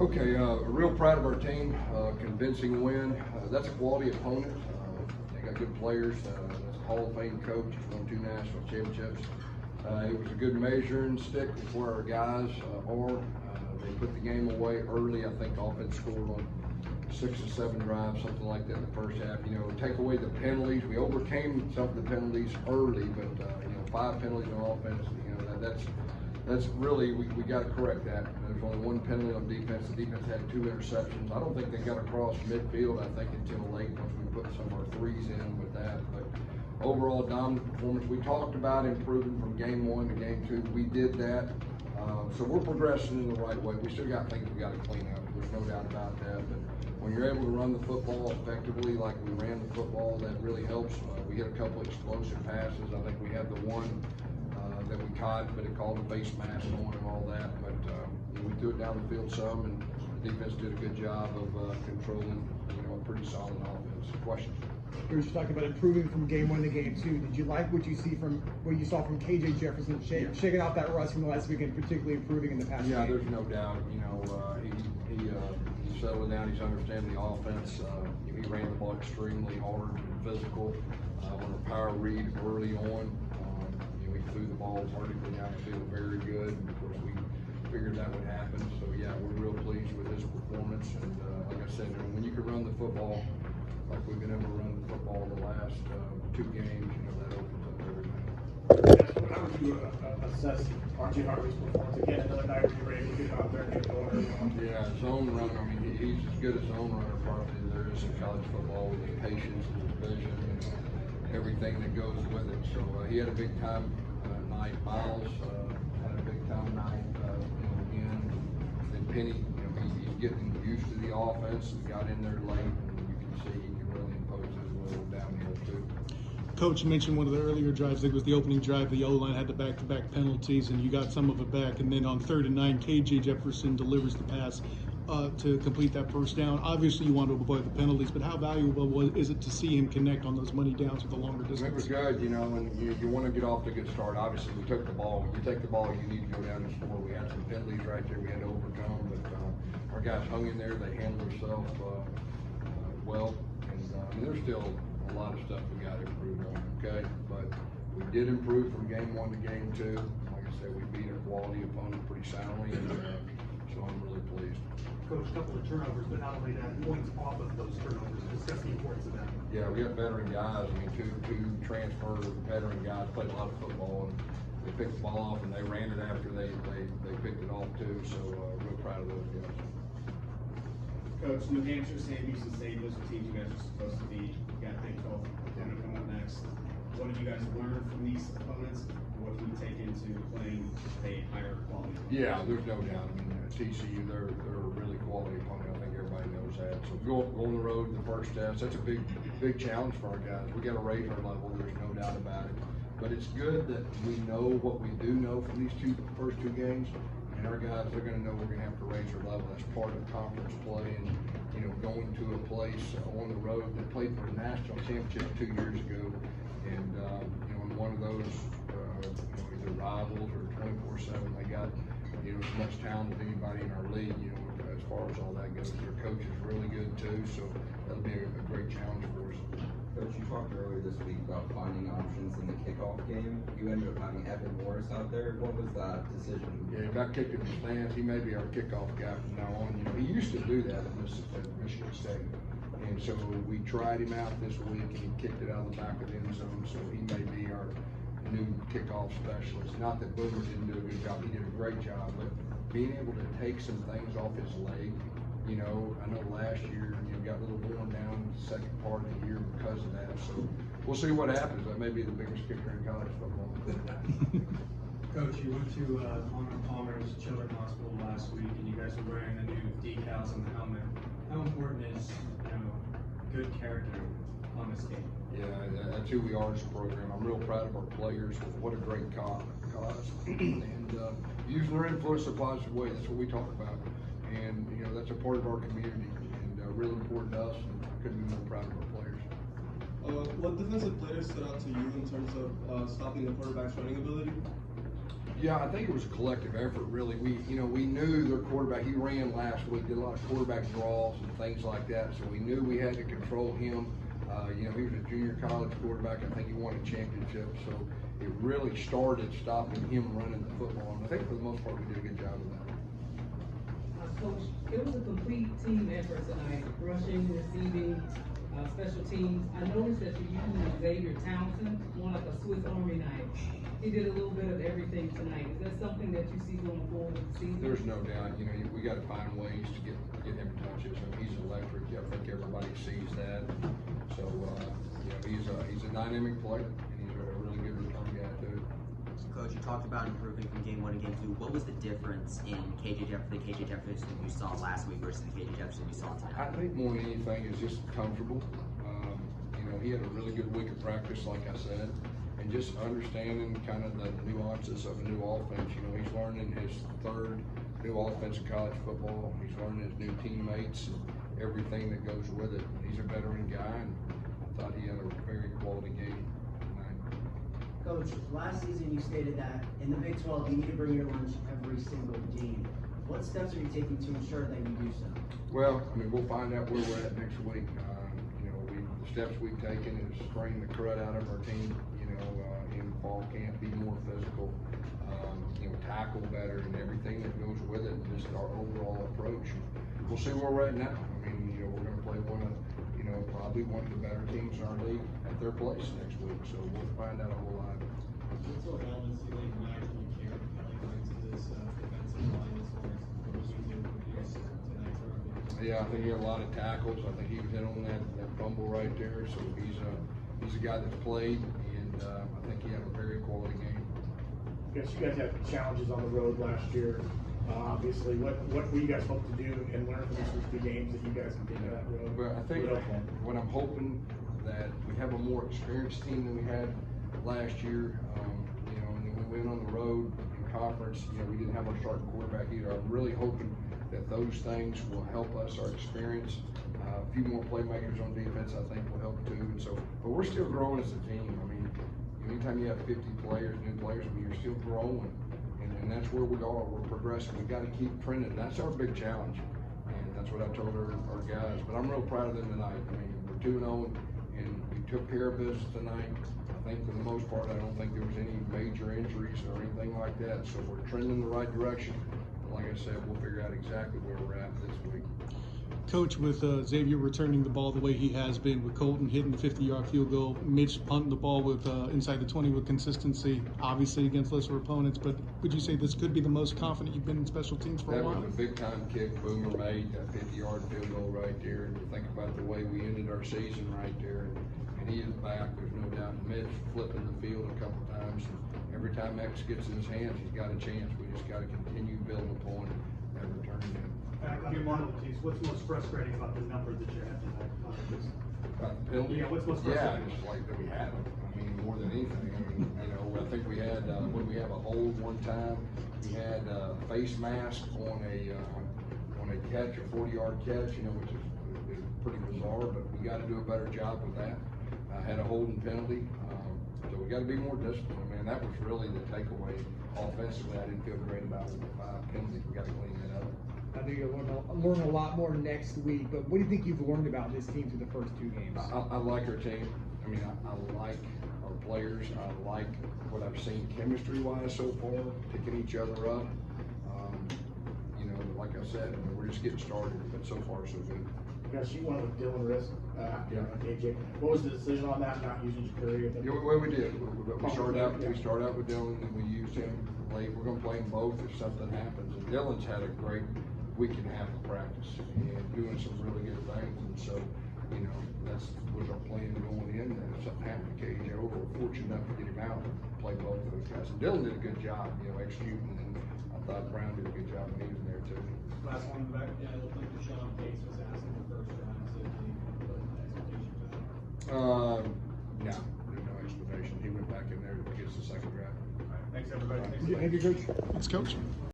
Okay, real proud of our team, convincing win. That's a quality opponent. They got good players. That's a Hall of Fame coach. He's won 2 national championships. It was a good measuring stick of where our guys are. They put the game away early. I think the offense scored on 6 or 7 drives, something like that in the first half. You know, take away the penalties. We overcame some of the penalties early, but you know, 5 penalties on offense. You know, that's really, we got to correct that. There's only 1 penalty on defense. The defense had 2 interceptions. I don't think they got across midfield, I think, until late once we put some of our threes in with that. But overall, dominant performance. We talked about improving from game 1 to game 2. We did that. So we're progressing in the right way. We still got things we got to clean up. There's no doubt about that. But when you're able to run the football effectively like we ran the football, that really helps. We hit a couple explosive passes. I think we had the one that we caught, but it called a face mask on and all that. But we threw it down the field some, and the defense did a good job of controlling, you know, a pretty solid offense. Questions? You were just talking about improving from game 1 to game 2. Did you like what you saw from KJ Jefferson shaking out that rust from the last weekend, particularly improving in the past Yeah, game? there's no doubt. You know, he's settling down. He's understanding the offense. He ran the ball extremely hard and physical on a power read early on. He threw the ball vertically down the field very good. Of course, we figured that would happen. So yeah, we're real pleased with his performance. And like I said, when you can run the football like we've been able to run the football the last 2 games, you know, that opens up everything. How would you assess R.J. Harvey's performance again another night where you were able to get out there and get going? Yeah, zone runner. I mean, he's as good a zone runner probably as there is in college football, with his patience and his vision and everything that goes with it. So he had a big time night. Miles had a big time night. You know, again, then Penny, you know, he's getting used to the offense and got in there late. See, he can really impose his will downhill too. Coach mentioned one of the earlier drives, I think it was the opening drive, the yellow line had the back-to-back penalties, and you got some of it back. And then on 3rd and 9, KJ Jefferson delivers the pass to complete that first down. Obviously, you want to avoid the penalties, but how valuable is it to see him connect on those money downs with the longer distance? It was good, you know, and you want to get off to a good start. Obviously, we took the ball. When you take the ball, you need to go down and score. We had some penalties right there we had to overcome, but our guys hung in there. They handled themselves well. I mean, there's still a lot of stuff we got to improve on, okay? But we did improve from game 1 to game 2. Like I said, we beat a quality opponent pretty soundly, and so I'm really pleased. Coach, a couple of turnovers, but not only that, points off of those turnovers. Discuss the importance of that. Yeah, we got veteran guys. I mean, two transfer veteran guys played a lot of football, and they picked the ball off, and they ran it after they picked it off too. So real proud of those guys. Coach, New Hampshire, Sam Houston State, those are teams you guys are supposed to beat. You got Big 12 coming up next. What have you guys learned from these opponents? What can you take into playing a higher quality? Yeah, there's no doubt. I mean, TCU, they're a really quality opponent. I think everybody knows that. So go on the road, the first test, that's a big challenge for our guys. We got to raise our level. There's no doubt about it. But it's good that we know what we do know from these first two games. And our guys, they're going to know we're going to have to raise our level. That's part of conference play, and you know, going to a place on the road that played for a national championship 2 years ago, and you know, in one of those, you know, either rivals or 24/7, they got, you know, as much talent as anybody in our league. You know, as far as all that goes, their coach is really good too, so that'll be a great challenge for us. Coach, you talked earlier this week about finding options in the kickoff game. You ended up having Evan Morris out there. What was that decision? Yeah, he got kicked in the stands. He may be our kickoff guy from now on. You know, he used to do that at Michigan State. And so we tried him out this week, and he kicked it out of the back of the end zone. So he may be our new kickoff specialist. Not that Boomer didn't do a good job. He did a great job. But being able to take some things off his leg, you know, I know last year, you know, got a little worn down the second part of the year because of that. So we'll see what happens. That may be the biggest kicker in college football. Coach, you went to Arnold Palmer's Children's Hospital last week, and you guys were wearing the new decals on the helmet. How important is, you know, good character on this game? Yeah, that's who we are as a program. I'm real proud of our players. What a great cause. And using their influence in a positive way. That's what we talk about. And, you know, that's a part of our community, and really important to us, and I couldn't be more proud of our players. What defensive players stood out to you in terms of stopping the quarterback's running ability? Yeah, I think it was a collective effort, really. We knew their quarterback, he ran last week, did a lot of quarterback draws and things like that, so we knew we had to control him. He was a junior college quarterback. I think he won a championship, so it really started stopping him running the football, and I think for the most part we did a good job of that. Coach, it was a complete team effort tonight, rushing, receiving, special teams. I noticed that you used Xavier Townsend, more like a Swiss Army knife. He did a little bit of everything tonight. Is that something that you see going forward with the season? There's no doubt. We got to find ways to get him touches. I mean, he's electric. I think everybody sees that. So, he's a dynamic player, and he's a really good return guy too. Coach, you talked about improving from game 1 to game 2. What was the difference in the KJ Jefferson you saw last week versus the KJ Jefferson you saw tonight? I think more than anything is just comfortable. He had a really good week of practice, like I said, and just understanding kind of the nuances of a new offense. He's learning his third new offense in college football. He's learning his new teammates and everything that goes with it. He's a veteran guy, and I thought he had a very quality game tonight. Coach, last season you stated that in the Big 12 you need to bring your lunch every single game. What steps are you taking to ensure that you do so? Well, we'll find out where we're at next week. The steps we've taken is spraying the crud out of our team. In fall camp, be more physical, tackle better, and everything that goes with it. Just our overall approach. We'll see where we're at now. We're going to play probably one of the better teams in our league at their place next week. So we'll find out a whole lot. What sort of elements do you think naturally carry into this defensive line as far as what you do with tonight's rugby? Yeah, I think he had a lot of tackles. I think he was in on that fumble right there. So he's a guy that's played, and I think he had a very quality game. I guess you guys had challenges on the road last year. Obviously, what will you guys hope to do and learn from these first 2 games that you guys can get to that road? But I think what I'm hoping that we have a more experienced team than we had last year. And then we went on the road in conference. We didn't have our starting quarterback either. I'm really hoping that those things will help us, our experience. A few more playmakers on defense, I think, will help too. And so, but we're still growing as a team. Anytime you have 50 players, new players, you're still growing. And that's where we are. We're progressing. We've got to keep trending. That's our big challenge. And that's what I told our guys. But I'm real proud of them tonight. We're 2-0, and we took care of business tonight. I think for the most part, I don't think there was any major injuries or anything like that. So we're trending in the right direction. And like I said, we'll figure out exactly where we're at this week. Coach, with Xavier returning the ball the way he has been, with Colton hitting the 50-yard field goal, Mitch punting the ball with inside the 20 with consistency, obviously against lesser opponents, but would you say this could be the most confident you've been in special teams for a while? That was a big-time kick Boomer made, that 50-yard field goal right there. And you think about the way we ended our season right there, and he is back, there's no doubt. Mitch flipping the field a couple times. And every time X gets in his hands, he's got a chance. We just got to continue building upon that return game. What's most frustrating about the number that you had tonight? About the penalty? Yeah, what's most Yeah, frustrating? just like that we had them. More than anything. I think we had, when we have a hold one time, we had a face mask on a catch, a 40-yard catch, which is pretty bizarre, but we got to do a better job with that. Had a holding penalty, so we got to be more disciplined. That was really the takeaway offensively. I didn't feel great about the 5 penalties. We got to clean that up. I think you'll learn a lot more next week, but what do you think you've learned about this team through the first 2 games? I like our team. I like our players. I like what I've seen chemistry-wise so far, picking each other up. Like I said, we're just getting started, but so far so good. Gus, you went with Dylan Risk, KJ. What was the decision on that, not using Jakuri? Well, we did. We started out with Dylan, and we used him late. We're going to play them both if something happens. And Dylan's had a great week and a half of practice and doing some really good things. And so, that was our plan going in. And if something happened to KJ, we're fortunate enough to get him out and play both of those guys. And Dylan did a good job, executing. And I thought Brown did a good job when he was there too. Last one in the back, it looked like Deshaun Gates was asking the first round, so he put an expectation for that. No, there's no explanation. He went back in there against the second draft. All right, thanks everybody. Thank you, Coach. Thanks, Coach.